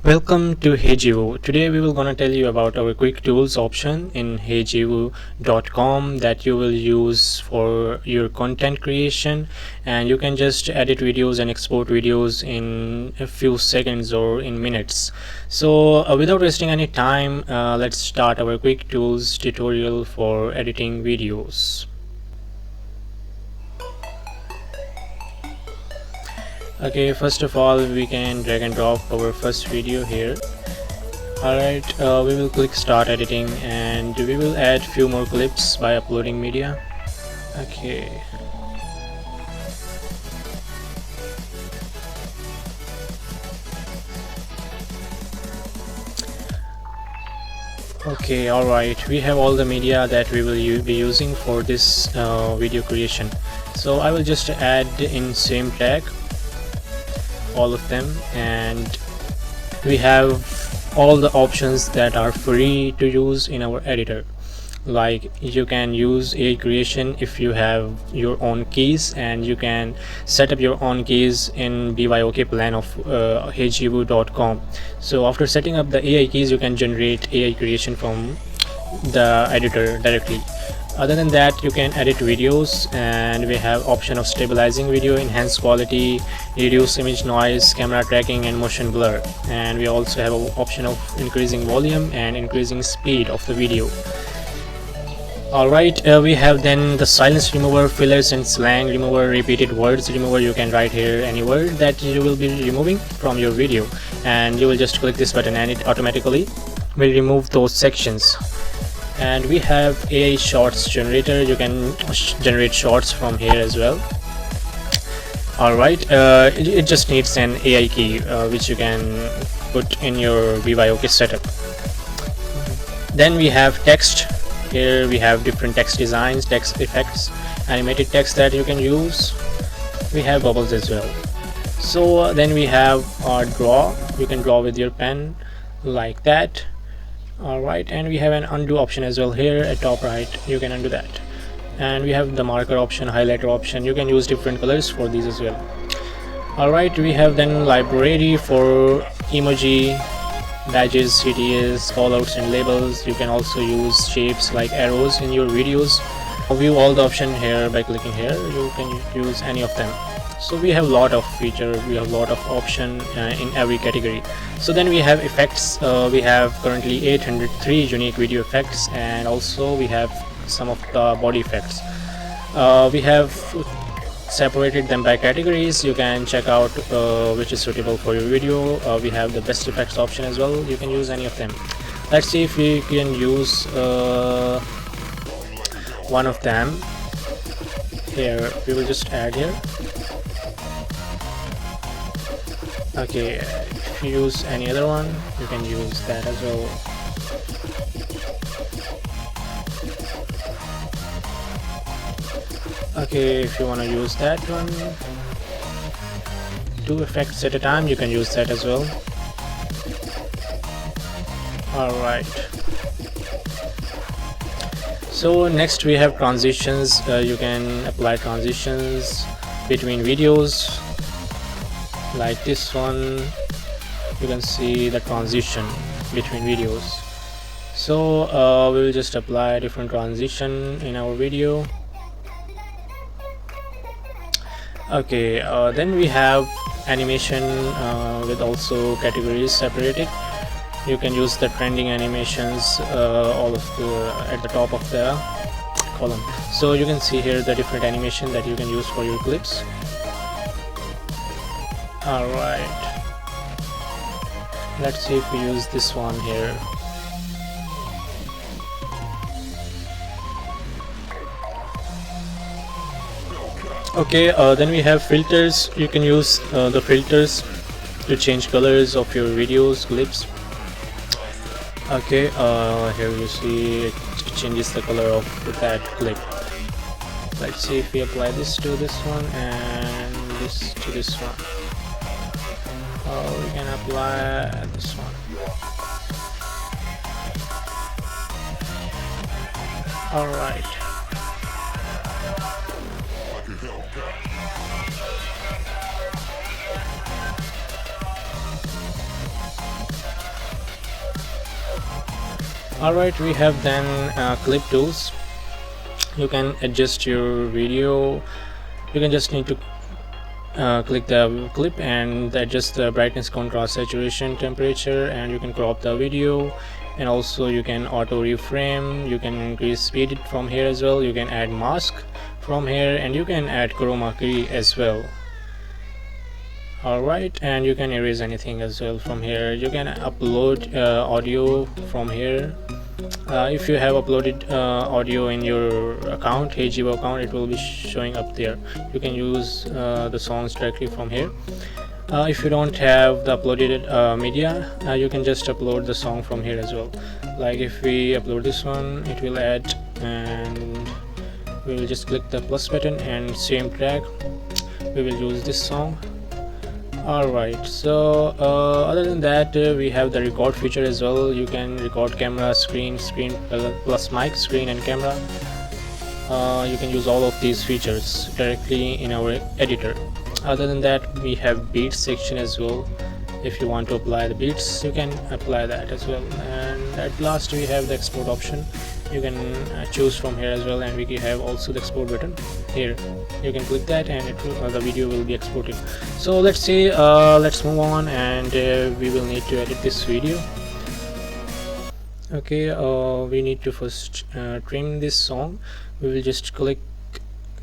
Welcome to HeyJivu. Today we will gonna tell you about our quick tools option in HeyJivu.com that you will use for your content creation, and you can just edit videos and export videos in a few seconds or in minutes. So without wasting any time, let's start our quick tools tutorial for editing videos. Okay, first of all we can drag and drop our first video here. Alright, we will click start editing and we will add few more clips by uploading media. Okay. Okay, alright, we have all the media that we will be using for this video creation. So I will just add in same tag all of them, and we have all the options that are free to use in our editor. Like you can use AI creation if you have your own keys, and you can set up your own keys in BYOK plan of HeyJivu.com. So after setting up the AI keys, you can generate AI creation from the editor directly. Other than that, you can edit videos, and we have option of stabilizing video, enhance quality, reduce image noise, camera tracking, and motion blur. And we also have an option of increasing volume and increasing speed of the video. Alright, we have then the silence remover, fillers and slang remover, repeated words remover. You can write here any word that you will be removing from your video, and you will just click this button and it automatically will remove those sections. And we have AI shorts generator. You can generate shorts from here as well. Alright, it just needs an AI key which you can put in your BYOK setup. Then we have text. Here we have different text designs, text effects, animated text that you can use. We have bubbles as well. So then we have draw. You can draw with your pen like that. Alright, and we have an undo option as well here at top right. You can undo that. And we have the marker option, highlighter option. You can use different colors for these as well. Alright, we have then library for emoji, badges, CTAs, callouts and labels. You can also use shapes like arrows in your videos. View all the option here by clicking here. You can use any of them. So we have a lot of feature, we have a lot of option in every category. So then we have effects. We have currently 803 unique video effects, and also we have some of the body effects. We have separated them by categories. You can check out which is suitable for your video. We have the best effects option as well. You can use any of them. Let's see if we can use one of them. Here we will just add here. Okay, if you use any other one, you can use that as well. Okay, if you want to use that one, 2 effects at a time, you can use that as well. Alright, so next we have transitions. You can apply transitions between videos like this one. You can see the transition between videos. So we will just apply different transition in our video. Okay, then we have animation with also categories separated. You can use the trending animations all of the at the top of the column. So you can see here the different animation that you can use for your clips. Alright, let's see if we use this one here. Okay, then we have filters. You can use the filters to change colors of your videos, clips. Okay, here you see it changes the color of that clip. Let's see if we apply this to this one and this to this one. We can apply this one. Alright. Alright, we have then clip tools. You can adjust your video. You can just need to click the clip and adjust the brightness, contrast, saturation, temperature, and you can crop the video, and also you can auto reframe. You can increase speed from here as well. You can add mask from here, and you can add chroma key as well. Alright, and you can erase anything as well from here. You can upload audio from here. If you have uploaded audio in your account, HeyJivu account, it will be showing up there. You can use the songs directly from here. If you don't have the uploaded media, you can just upload the song from here as well. Like if we upload this one, it will add, and we will just click the plus button, and same track we will use this song. Alright, so other than that, we have the record feature as well. You can record camera, screen plus mic, screen and camera. You can use all of these features directly in our editor. Other than that, we have beats section as well. If you want to apply the beats, you can apply that as well. And at last, we have the export option. You can choose from here as well, and we have also the export button here. You can click that, and the video will be exported. So let's see, let's move on, and we will need to edit this video. Okay, we need to first trim this song. We will just click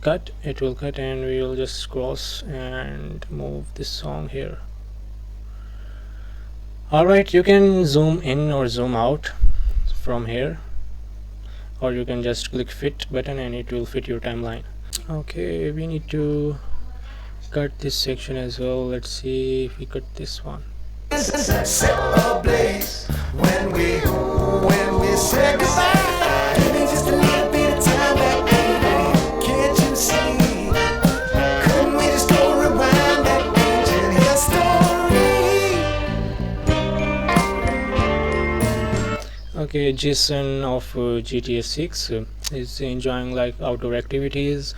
cut, it will cut, and we will just cross and move this song here. Alright, you can zoom in or zoom out from here, or you can just click fit button and it will fit your timeline. Okay, we need to cut this section as well. Let's see if we cut this one. Set ablaze when we say goodbye. Give me just a little bit of time back, baby. Can't you see? Couldn't we just go rewind that ancient history? Okay, Jason of GTA 6 is enjoying like outdoor activities.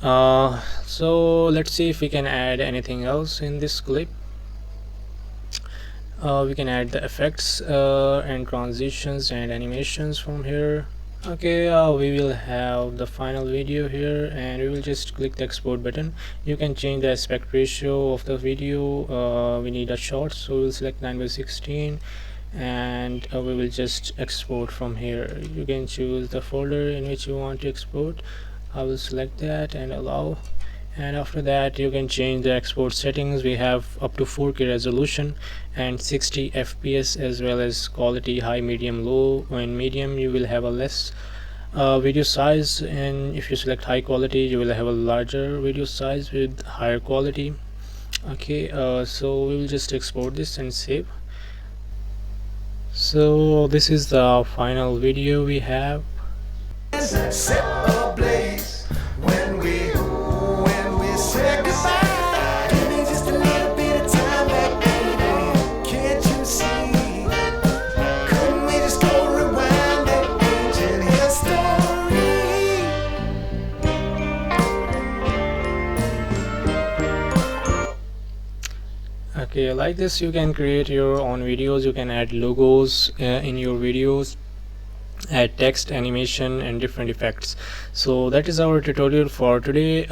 So let's see if we can add anything else in this clip. We can add the effects and transitions and animations from here. Okay, we will have the final video here, and we will just click the export button. You can change the aspect ratio of the video. We need a short, so we will select 9:16, and we will just export from here. You can choose the folder in which you want to export. I will select that and allow, and after that you can change the export settings. We have up to 4K resolution and 60 FPS, as well as quality high, medium, low. In medium you will have a less video size, and if you select high quality you will have a larger video size with higher quality. Okay, so we will just export this and save. So this is the final video we have. Set ablaze when we say goodbye. Give me just a little bit of time back, baby. Can't you see? Couldn't we just go rewind that ancient history? Okay, like this you can create your own videos. You can add logos in your videos, add text, animation, and different effects. So that is our tutorial for today.